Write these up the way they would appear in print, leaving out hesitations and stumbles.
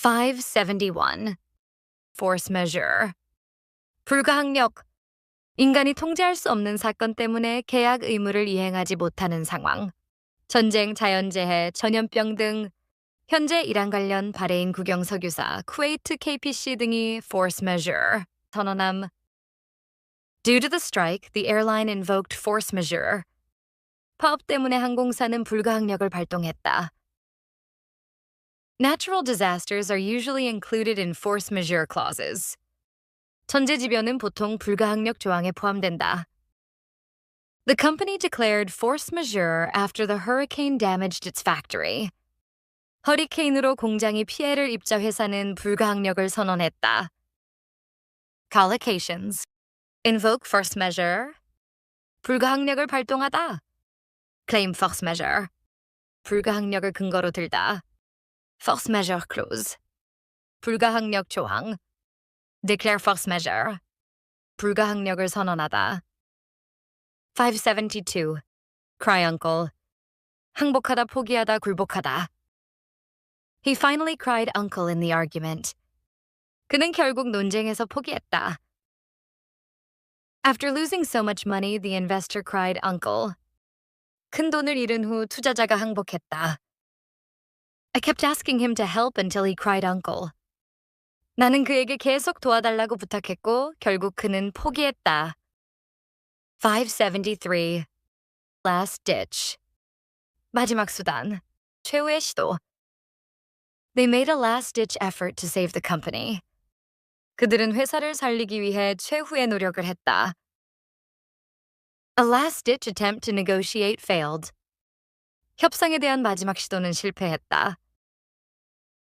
571. Force majeure. 불가항력. 인간이 통제할 수 없는 사건 때문에 계약 의무를 이행하지 못하는 상황. 전쟁, 자연재해, 전염병 등 현재 이란 관련 바레인 국영석유사, 쿠웨이트 KPC 등이 force majeure 선언함. Due to the strike, the airline invoked force majeure. 파업 때문에 항공사는 불가항력을 발동했다. Natural disasters are usually included in force majeure clauses. 천재지변은 보통 불가항력 조항에 포함된다. The company declared force majeure after the hurricane damaged its factory. 허리케인으로 공장이 피해를 입자 회사는 불가항력을 선언했다. Collocations. Invoke force majeure. 불가항력을 발동하다. Claim force majeure. 불가항력을 근거로 들다. Force majeure clause. 불가항력 조항. Declare force majeure. 불가항력을 선언하다. 572. Cry uncle. 항복하다 포기하다 굴복하다. He finally cried uncle in the argument. 그는 결국 논쟁에서 포기했다. After losing so much money, the investor cried uncle. 큰 돈을 잃은 후 투자자가 항복했다. I kept asking him to help until he cried uncle. 나는 그에게 계속 도와달라고 부탁했고 결국 그는 포기했다. 573. Last ditch. 마지막 수단. 최후의 시도. They made a last-ditch effort to save the company. 그들은 회사를 살리기 위해 최후의 노력을 했다. A last-ditch attempt to negotiate failed. 협상에 대한 마지막 시도는 실패했다.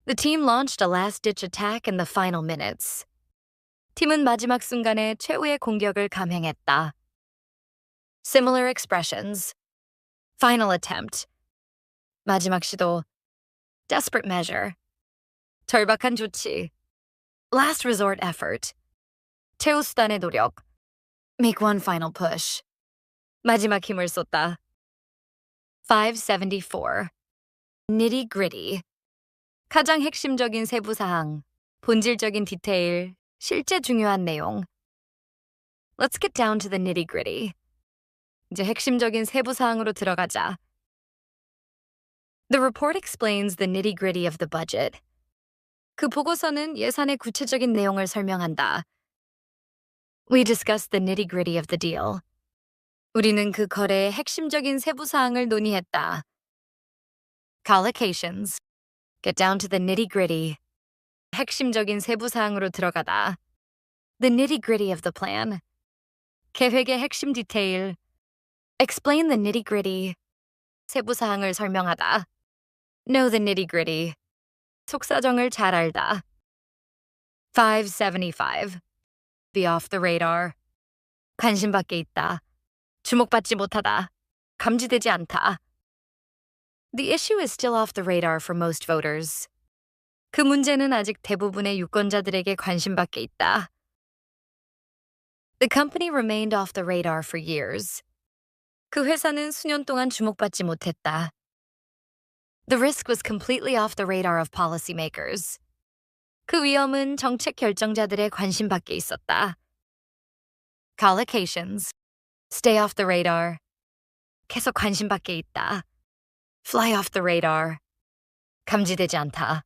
The team launched a last-ditch attack in the final minutes. 팀은 마지막 순간에 최후의 공격을 감행했다. Similar expressions. Final attempt. 마지막 시도. Desperate measure. 절박한 조치. Last resort effort. 최후 수단의 노력. Make one final push. 마지막 힘을 쏟다. 574. Nitty-gritty. 가장 핵심적인 세부 사항, 본질적인 디테일, 실제 중요한 내용. Let's get down to the nitty-gritty. 이제 핵심적인 세부 사항으로 들어가자. The report explains the nitty-gritty of the budget. 그 보고서는 예산의 구체적인 내용을 설명한다. We discussed the nitty-gritty of the deal. 우리는 그 거래의 핵심적인 세부 사항을 논의했다. Collocations. Get down to the nitty-gritty. 핵심적인 세부 사항으로 들어가다. The nitty-gritty of the plan. 계획의 핵심 디테일. Explain the nitty-gritty. 세부 사항을 설명하다. Know the nitty-gritty. 속사정을 잘 알다. 575. Be off the radar. 관심 밖에 있다. 주목받지 못하다. 감지되지 않다. The issue is still off the radar for most voters. 그 문제는 아직 대부분의 유권자들에게 관심 밖에 있다. The company remained off the radar for years. 그 회사는 수년 동안 주목받지 못했다. The risk was completely off the radar of policymakers. 그 위험은 정책 결정자들의 관심 밖에 있었다. Collocations. Stay off the radar. 계속 관심 밖에 있다. Fly off the radar. 감지되지 않다.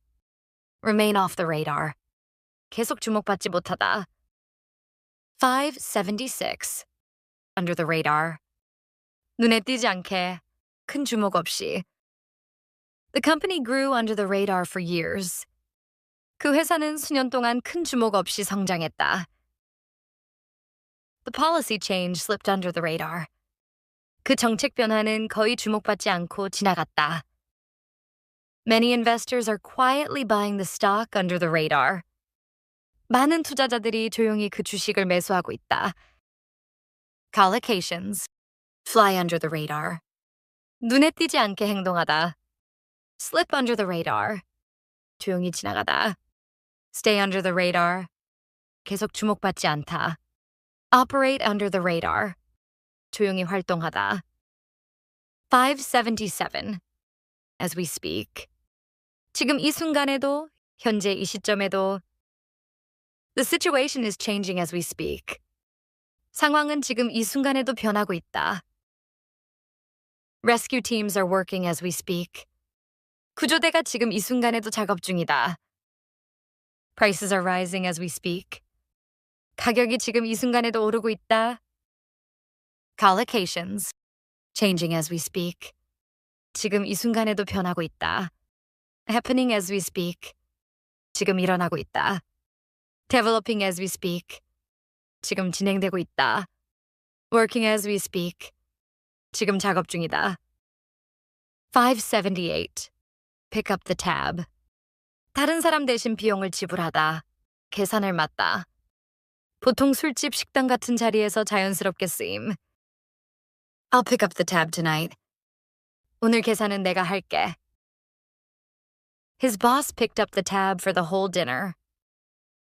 Remain off the radar. 계속 주목받지 못하다. 576. Under the radar. 눈에 띄지 않게, 큰 주목 없이. The company grew under the radar for years. 그 회사는 수년 동안 큰 주목 없이 성장했다. The policy change slipped under the radar. 그 정책 변화는 거의 주목받지 않고 지나갔다. Many investors are quietly buying the stock under the radar. 많은 투자자들이 조용히 그 주식을 매수하고 있다. Collocations. Fly under the radar. 눈에 띄지 않게 행동하다. Slip under the radar. 조용히 지나가다. Stay under the radar. 계속 주목받지 않다. Operate under the radar. 조용히 활동하다. 577. As we speak. 지금 이 순간에도 현재 이 시점에도 The situation is changing as we speak. 상황은 지금 이 순간에도 변하고 있다. Rescue teams are working as we speak. 구조대가 지금 이 순간에도 작업 중이다. Prices are rising as we speak. 가격이 지금 이 순간에도 오르고 있다. Collocations. Changing as we speak. 지금 이 순간에도 변하고 있다. Happening as we speak. 지금 일어나고 있다. Developing as we speak. 지금 진행되고 있다. Working as we speak. 지금 작업 중이다. 578. Pick up the tab. 다른 사람 대신 비용을 지불하다. 계산을 맡다. 보통 술집, 식당 같은 자리에서 자연스럽게 쓰임. I'll pick up the tab tonight. 오늘 계산은 내가 할게. His boss picked up the tab for the whole dinner.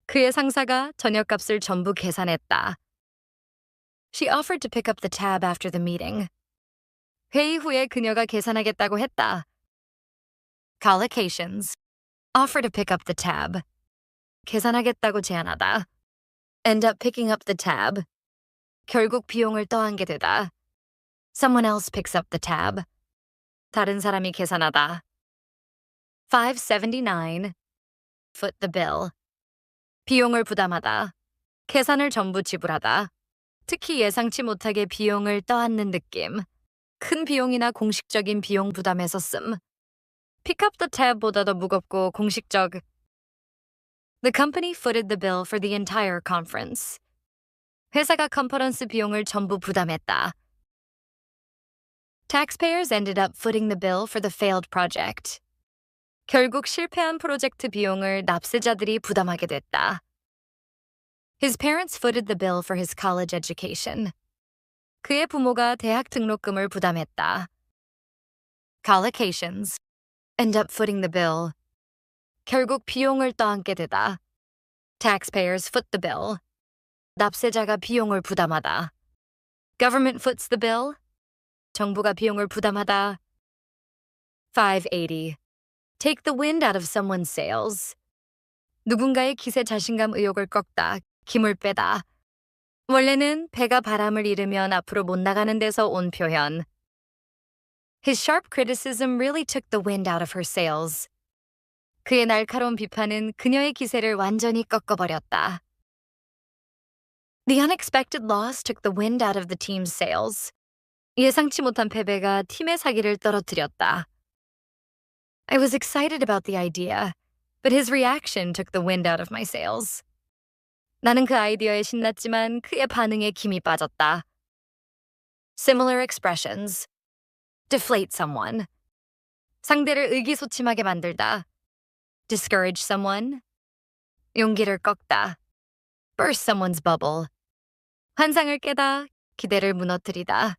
그의 상사가 저녁값을 전부 계산했다. She offered to pick up the tab after the meeting. 회의 후에 그녀가 계산하겠다고 했다. Collocations. Offer to pick up the tab. 계산하겠다고 제안하다. End up picking up the tab. 결국 비용을 떠안게 되다. Someone else picks up the tab. 다른 사람이 계산하다. 579. Foot the bill. 비용을 부담하다. 계산을 전부 지불하다. 특히 예상치 못하게 비용을 떠안는 느낌. 큰 비용이나 공식적인 비용 부담에서 씀. Pick up the tab보다 더 무겁고 공식적. The company footed the bill for the entire conference. 회사가 컨퍼런스 비용을 전부 부담했다. Taxpayers ended up footing the bill for the failed project. 결국 실패한 프로젝트 비용을 납세자들이 부담하게 됐다. His parents footed the bill for his college education. 그의 부모가 대학 등록금을 부담했다. Collocations. End up footing the bill. 결국 비용을 떠안게 되다. Taxpayers foot the bill. 납세자가 비용을 부담하다. Government foots the bill. 정부가 비용을 부담하다. 580. Take the wind out of someone's sails. 누군가의 기세 자신감 의욕을 꺾다, 힘을 빼다. 원래는 배가 바람을 잃으면 앞으로 못 나가는 데서 온 표현. His sharp criticism really took the wind out of her sails. 그의 날카로운 비판은 그녀의 기세를 완전히 꺾어버렸다. The unexpected loss took the wind out of the team's sails. 예상치 못한 패배가 팀의 사기를 떨어뜨렸다. I was excited about the idea, but his reaction took the wind out of my sails. 나는 그 아이디어에 신났지만 그의 반응에 김이 빠졌다. Similar expressions. Deflate someone. 상대를 의기소침하게 만들다. Discourage someone. 용기를 꺾다. Burst someone's bubble. 환상을 깨다, 기대를 무너뜨리다.